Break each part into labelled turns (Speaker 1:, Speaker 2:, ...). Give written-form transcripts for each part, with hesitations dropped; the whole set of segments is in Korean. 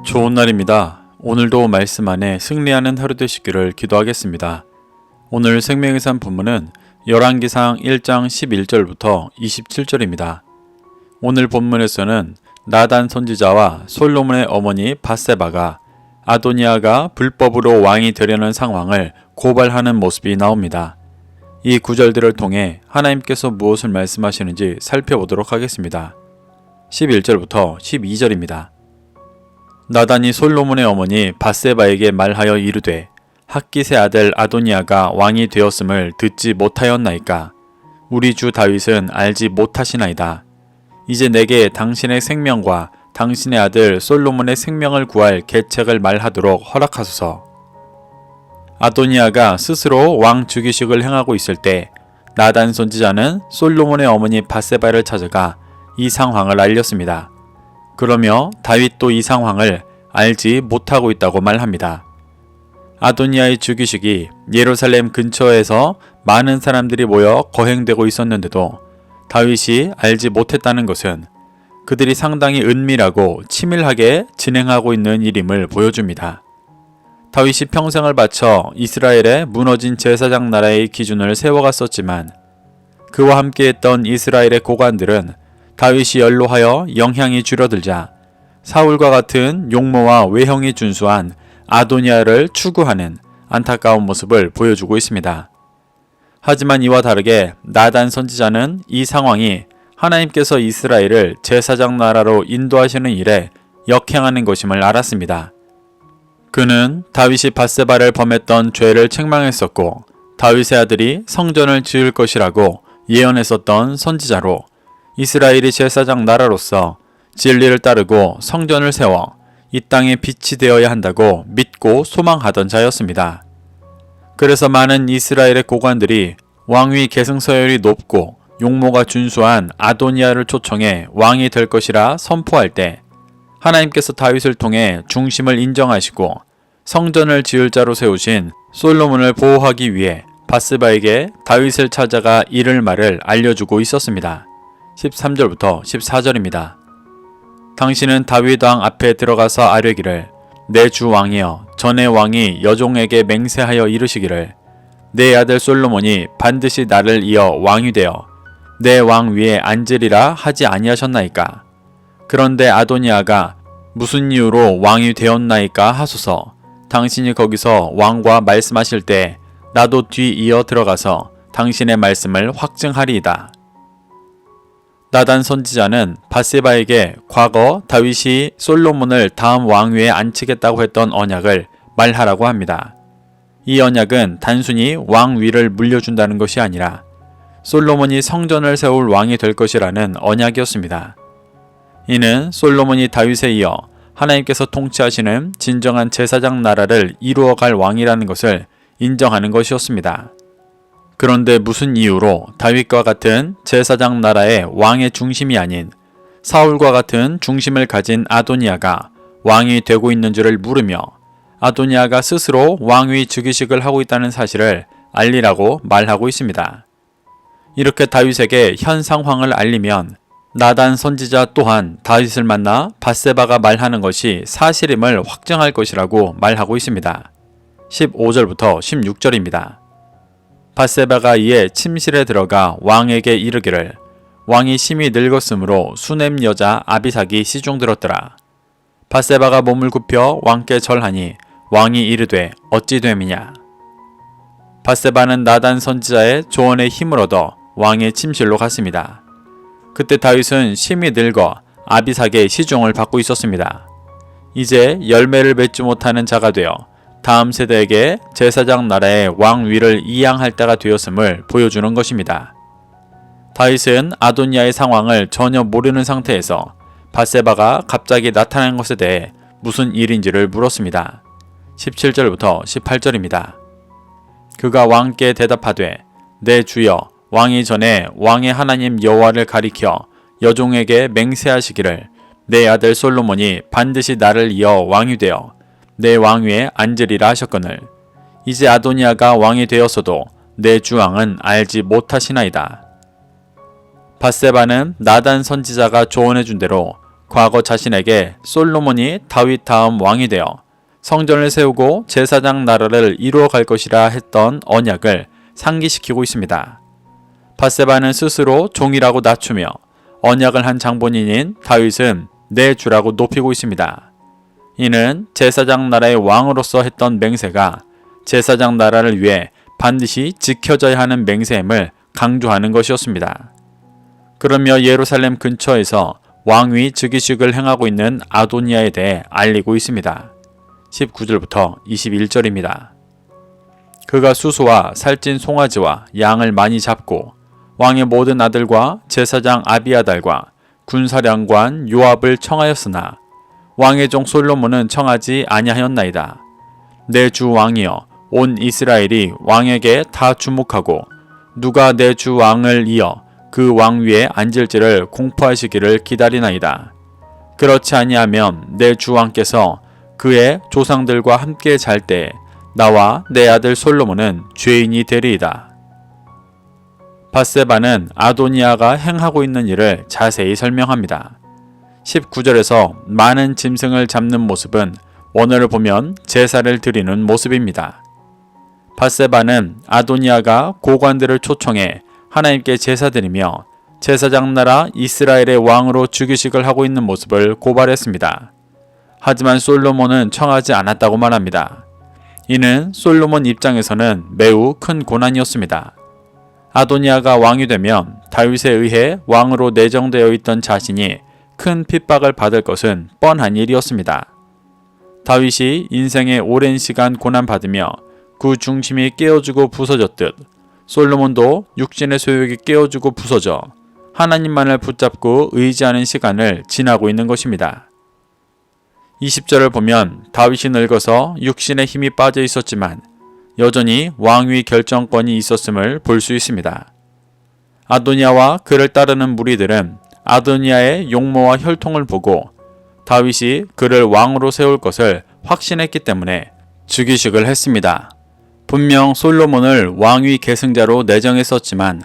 Speaker 1: 좋은 날입니다. 오늘도 말씀 안에 승리하는 하루 되시기를 기도하겠습니다. 오늘 생명의 산 본문은 열왕기상 1장 11절부터 27절입니다. 오늘 본문에서는 나단 선지자와 솔로몬의 어머니 밧세바가 아도니아가 불법으로 왕이 되려는 상황을 고발하는 모습이 나옵니다. 이 구절들을 통해 하나님께서 무엇을 말씀하시는지 살펴보도록 하겠습니다. 11절부터 12절입니다. 나단이 솔로몬의 어머니 밧세바에게 말하여 이르되 핫깃의 아들 아도니아가 왕이 되었음을 듣지 못하였나이까. 우리 주 다윗은 알지 못하시나이다. 이제 내게 당신의 생명과 당신의 아들 솔로몬의 생명을 구할 계책을 말하도록 허락하소서. 아도니아가 스스로 왕 즉위식을 행하고 있을 때 나단 선지자는 솔로몬의 어머니 밧세바를 찾아가 이 상황을 알렸습니다. 그러며 다윗도 이 상황을 알지 못하고 있다고 말합니다. 아도니아의 즉위식이 예루살렘 근처에서 많은 사람들이 모여 거행되고 있었는데도 다윗이 알지 못했다는 것은 그들이 상당히 은밀하고 치밀하게 진행하고 있는 일임을 보여줍니다. 다윗이 평생을 바쳐 이스라엘의 무너진 제사장 나라의 기준을 세워갔었지만 그와 함께했던 이스라엘의 고관들은 다윗이 연로하여 영향이 줄어들자 사울과 같은 용모와 외형이 준수한 아도니아를 추구하는 안타까운 모습을 보여주고 있습니다. 하지만 이와 다르게 나단 선지자는 이 상황이 하나님께서 이스라엘을 제사장 나라로 인도하시는 일에 역행하는 것임을 알았습니다. 그는 다윗이 밧세바를 범했던 죄를 책망했었고 다윗의 아들이 성전을 지을 것이라고 예언했었던 선지자로 이스라엘이 제사장 나라로서 진리를 따르고 성전을 세워 이 땅에 빛이 되어야 한다고 믿고 소망하던 자였습니다. 그래서 많은 이스라엘의 고관들이 왕위 계승서열이 높고 용모가 준수한 아도니아를 초청해 왕이 될 것이라 선포할 때 하나님께서 다윗을 통해 중심을 인정하시고 성전을 지을 자로 세우신 솔로몬을 보호하기 위해 밧세바에게 다윗을 찾아가 이를 말을 알려주고 있었습니다. 13절부터 14절입니다. 당신은 다윗 왕 앞에 들어가서 아뢰기를 내 주 왕이여 전에 왕이 여종에게 맹세하여 이르시기를 내 아들 솔로몬이 반드시 나를 이어 왕이 되어 내 왕 위에 앉으리라 하지 아니하셨나이까. 그런데 아도니아가 무슨 이유로 왕이 되었나이까 하소서. 당신이 거기서 왕과 말씀하실 때 나도 뒤이어 들어가서 당신의 말씀을 확증하리이다. 나단 선지자는 밧세바에게 과거 다윗이 솔로몬을 다음 왕위에 앉히겠다고 했던 언약을 말하라고 합니다. 이 언약은 단순히 왕위를 물려준다는 것이 아니라 솔로몬이 성전을 세울 왕이 될 것이라는 언약이었습니다. 이는 솔로몬이 다윗에 이어 하나님께서 통치하시는 진정한 제사장 나라를 이루어갈 왕이라는 것을 인정하는 것이었습니다. 그런데 무슨 이유로 다윗과 같은 제사장 나라의 왕의 중심이 아닌 사울과 같은 중심을 가진 아도니아가 왕이 되고 있는 줄을 물으며 아도니아가 스스로 왕위 즉위식을 하고 있다는 사실을 알리라고 말하고 있습니다. 이렇게 다윗에게 현 상황을 알리면 나단 선지자 또한 다윗을 만나 밧세바가 말하는 것이 사실임을 확정할 것이라고 말하고 있습니다. 15절부터 16절입니다. 밧세바가 이에 침실에 들어가 왕에게 이르기를 왕이 심히 늙었으므로 수넴 여자 아비삭이 시중들었더라. 밧세바가 몸을 굽혀 왕께 절하니 왕이 이르되 어찌 됨이냐. 밧세바는 나단 선지자의 조언에 힘을 얻어 왕의 침실로 갔습니다. 그때 다윗은 심히 늙어 아비삭의 시중을 받고 있었습니다. 이제 열매를 맺지 못하는 자가 되어 다음 세대에게 제사장 나라의 왕위를 이양할 때가 되었음을 보여주는 것입니다. 다윗은 아도니아의 상황을 전혀 모르는 상태에서 밧세바가 갑자기 나타난 것에 대해 무슨 일인지를 물었습니다. 17절부터 18절입니다. 그가 왕께 대답하되 내 주여 왕이 전에 왕의 하나님 여호와를 가리켜 여종에게 맹세하시기를 내 아들 솔로몬이 반드시 나를 이어 왕이 되어 내 왕위에 앉으리라 하셨거늘 이제 아도니아가 왕이 되었어도 내 주 왕은 알지 못하시나이다. 밧세바는 나단 선지자가 조언해준 대로 과거 자신에게 솔로몬이 다윗 다음 왕이 되어 성전을 세우고 제사장 나라를 이루어 갈 것이라 했던 언약을 상기시키고 있습니다. 밧세바는 스스로 종이라고 낮추며 언약을 한 장본인인 다윗은 내 주라고 높이고 있습니다. 이는 제사장 나라의 왕으로서 했던 맹세가 제사장 나라를 위해 반드시 지켜져야 하는 맹세임을 강조하는 것이었습니다. 그러며 예루살렘 근처에서 왕위 즉위식을 행하고 있는 아도니아에 대해 알리고 있습니다. 19절부터 21절입니다. 그가 수소와 살찐 송아지와 양을 많이 잡고 왕의 모든 아들과 제사장 아비아달과 군사령관 요압을 청하였으나 왕의 종 솔로몬은 청하지 아니하였나이다. 내 주 왕이여 온 이스라엘이 왕에게 다 주목하고 누가 내 주 왕을 이어 그 왕 위에 앉을지를 공포하시기를 기다리나이다. 그렇지 아니하면 내 주 왕께서 그의 조상들과 함께 잘 때 나와 내 아들 솔로몬은 죄인이 되리이다. 밧세바는 아도니아가 행하고 있는 일을 자세히 설명합니다. 19절에서 많은 짐승을 잡는 모습은 원어를 보면 제사를 드리는 모습입니다. 밧세바는 아도니아가 고관들을 초청해 하나님께 제사드리며 제사장 나라 이스라엘의 왕으로 즉위식을 하고 있는 모습을 고발했습니다. 하지만 솔로몬은 청하지 않았다고 말합니다. 이는 솔로몬 입장에서는 매우 큰 고난이었습니다. 아도니아가 왕이 되면 다윗에 의해 왕으로 내정되어 있던 자신이 큰 핍박을 받을 것은 뻔한 일이었습니다. 다윗이 인생의 오랜 시간 고난받으며 그 중심이 깨어지고 부서졌듯 솔로몬도 육신의 소욕이 깨어지고 부서져 하나님만을 붙잡고 의지하는 시간을 지나고 있는 것입니다. 20절을 보면 다윗이 늙어서 육신의 힘이 빠져 있었지만 여전히 왕위 결정권이 있었음을 볼 수 있습니다. 아도니아와 그를 따르는 무리들은 아도니아의 용모와 혈통을 보고 다윗이 그를 왕으로 세울 것을 확신했기 때문에 즉위식을 했습니다. 분명 솔로몬을 왕위 계승자로 내정했었지만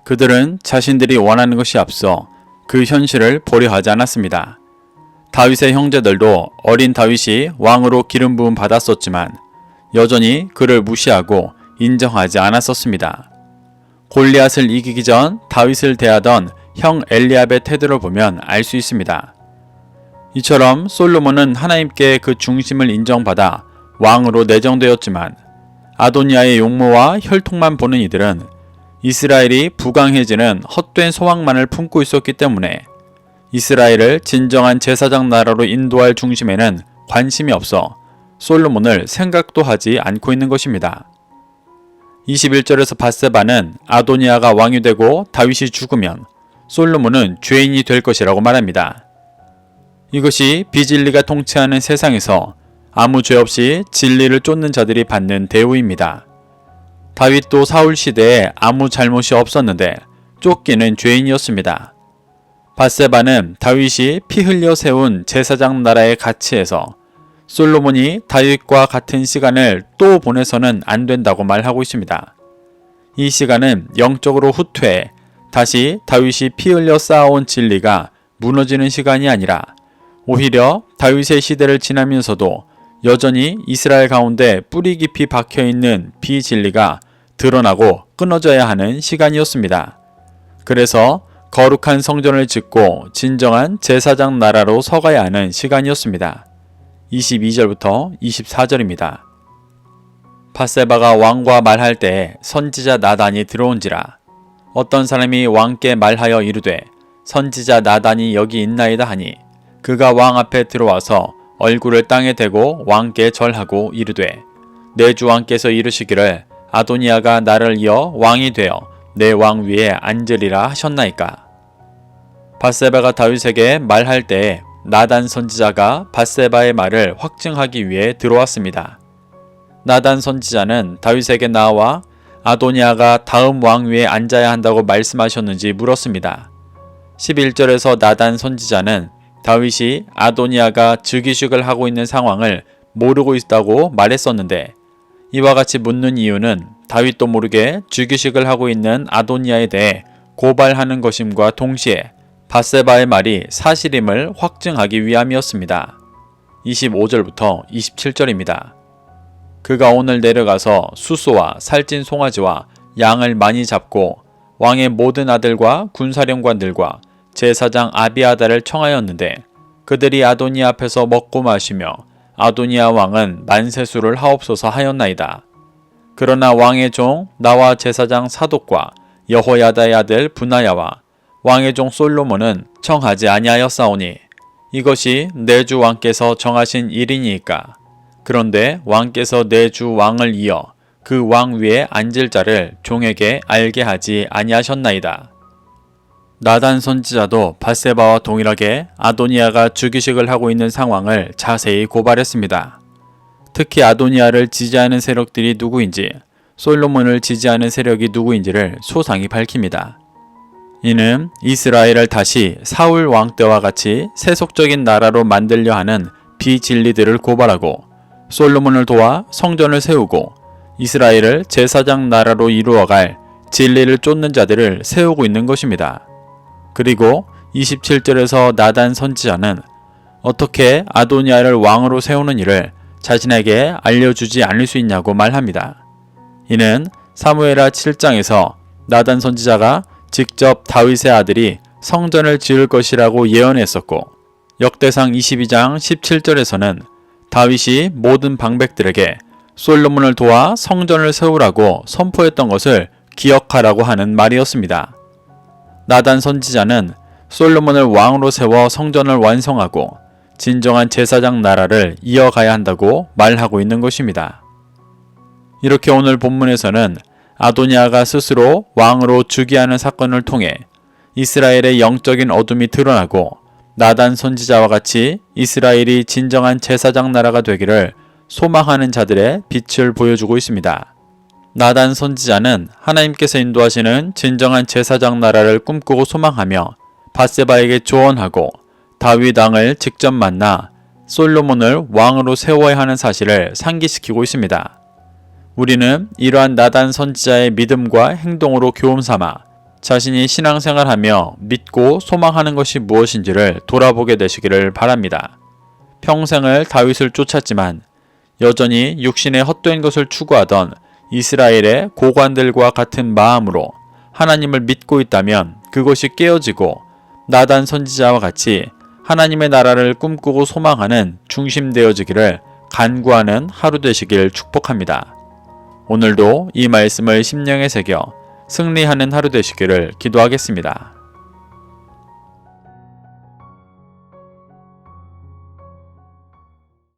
Speaker 1: 그들은 자신들이 원하는 것이 앞서 그 현실을 보려하지 않았습니다. 다윗의 형제들도 어린 다윗이 왕으로 기름 부음 받았었지만 여전히 그를 무시하고 인정하지 않았었습니다. 골리앗을 이기기 전 다윗을 대하던 형 엘리압의 태도를 보면 알 수 있습니다. 이처럼 솔로몬은 하나님께 그 중심을 인정받아 왕으로 내정되었지만 아도니아의 용모와 혈통만 보는 이들은 이스라엘이 부강해지는 헛된 소망만을 품고 있었기 때문에 이스라엘을 진정한 제사장 나라로 인도할 중심에는 관심이 없어 솔로몬을 생각도 하지 않고 있는 것입니다. 21절에서 밧세바는 아도니아가 왕이 되고 다윗이 죽으면 솔로몬은 죄인이 될 것이라고 말합니다. 이것이 비진리가 통치하는 세상에서 아무 죄 없이 진리를 쫓는 자들이 받는 대우입니다. 다윗도 사울 시대에 아무 잘못이 없었는데 쫓기는 죄인이었습니다. 밧세바는 다윗이 피 흘려 세운 제사장 나라의 가치에서 솔로몬이 다윗과 같은 시간을 또 보내서는 안 된다고 말하고 있습니다. 이 시간은 영적으로 후퇴해 다시 다윗이 피 흘려 쌓아온 진리가 무너지는 시간이 아니라 오히려 다윗의 시대를 지나면서도 여전히 이스라엘 가운데 뿌리 깊이 박혀있는 비진리가 드러나고 끊어져야 하는 시간이었습니다. 그래서 거룩한 성전을 짓고 진정한 제사장 나라로 서가야 하는 시간이었습니다. 22절부터 24절입니다. 밧세바가 왕과 말할 때에 선지자 나단이 들어온지라. 어떤 사람이 왕께 말하여 이르되 선지자 나단이 여기 있나이다 하니 그가 왕 앞에 들어와서 얼굴을 땅에 대고 왕께 절하고 이르되 내 주 왕께서 이르시기를 아도니아가 나를 이어 왕이 되어 내 왕 위에 앉으리라 하셨나이까. 밧세바가 다윗에게 말할 때에 나단 선지자가 밧세바의 말을 확증하기 위해 들어왔습니다. 나단 선지자는 다윗에게 나와 아도니아가 다음 왕 위에 앉아야 한다고 말씀하셨는지 물었습니다. 11절에서 나단 선지자는 다윗이 아도니아가 즉위식을 하고 있는 상황을 모르고 있다고 말했었는데 이와 같이 묻는 이유는 다윗도 모르게 즉위식을 하고 있는 아도니아에 대해 고발하는 것임과 동시에 밧세바의 말이 사실임을 확증하기 위함이었습니다. 25절부터 27절입니다. 그가 오늘 내려가서 수소와 살찐 송아지와 양을 많이 잡고 왕의 모든 아들과 군사령관들과 제사장 아비아다를 청하였는데 그들이 아도니아 앞에서 먹고 마시며 아도니아 왕은 만세수를 하옵소서 하였나이다. 그러나 왕의 종 나와 제사장 사독과 여호야다의 아들 분하야와 왕의 종 솔로몬은 청하지 아니하였사오니 이것이 내 주 왕께서 정하신 일이니이까. 그런데 왕께서 내 주 왕을 이어 그 왕 위에 앉을 자를 종에게 알게 하지 아니하셨나이다. 나단 선지자도 밧세바와 동일하게 아도니아가 주기식을 하고 있는 상황을 자세히 고발했습니다. 특히 아도니아를 지지하는 세력들이 누구인지, 솔로몬을 지지하는 세력이 누구인지를 소상히 밝힙니다. 이는 이스라엘을 다시 사울 왕 때와 같이 세속적인 나라로 만들려 하는 비진리들을 고발하고 솔로몬을 도와 성전을 세우고 이스라엘을 제사장 나라로 이루어갈 진리를 쫓는 자들을 세우고 있는 것입니다. 그리고 27절에서 나단 선지자는 어떻게 아도니아를 왕으로 세우는 일을 자신에게 알려주지 않을 수 있냐고 말합니다. 이는 사무엘하 7장에서 나단 선지자가 직접 다윗의 아들이 성전을 지을 것이라고 예언했었고 역대상 22장 17절에서는 다윗이 모든 방백들에게 솔로몬을 도와 성전을 세우라고 선포했던 것을 기억하라고 하는 말이었습니다. 나단 선지자는 솔로몬을 왕으로 세워 성전을 완성하고 진정한 제사장 나라를 이어가야 한다고 말하고 있는 것입니다. 이렇게 오늘 본문에서는 아도니아가 스스로 왕으로 즉위하는 사건을 통해 이스라엘의 영적인 어둠이 드러나고 나단 선지자와 같이 이스라엘이 진정한 제사장 나라가 되기를 소망하는 자들의 빛을 보여주고 있습니다. 나단 선지자는 하나님께서 인도하시는 진정한 제사장 나라를 꿈꾸고 소망하며 밧세바에게 조언하고 다윗 왕을 직접 만나 솔로몬을 왕으로 세워야 하는 사실을 상기시키고 있습니다. 우리는 이러한 나단 선지자의 믿음과 행동으로 교훈삼아 자신이 신앙생활하며 믿고 소망하는 것이 무엇인지를 돌아보게 되시기를 바랍니다. 평생을 다윗을 쫓았지만 여전히 육신의 헛된 것을 추구하던 이스라엘의 고관들과 같은 마음으로 하나님을 믿고 있다면 그것이 깨어지고 나단 선지자와 같이 하나님의 나라를 꿈꾸고 소망하는 중심되어지기를 간구하는 하루 되시길 축복합니다. 오늘도 이 말씀을 심령에 새겨 승리하는 하루 되시기를 기도하겠습니다.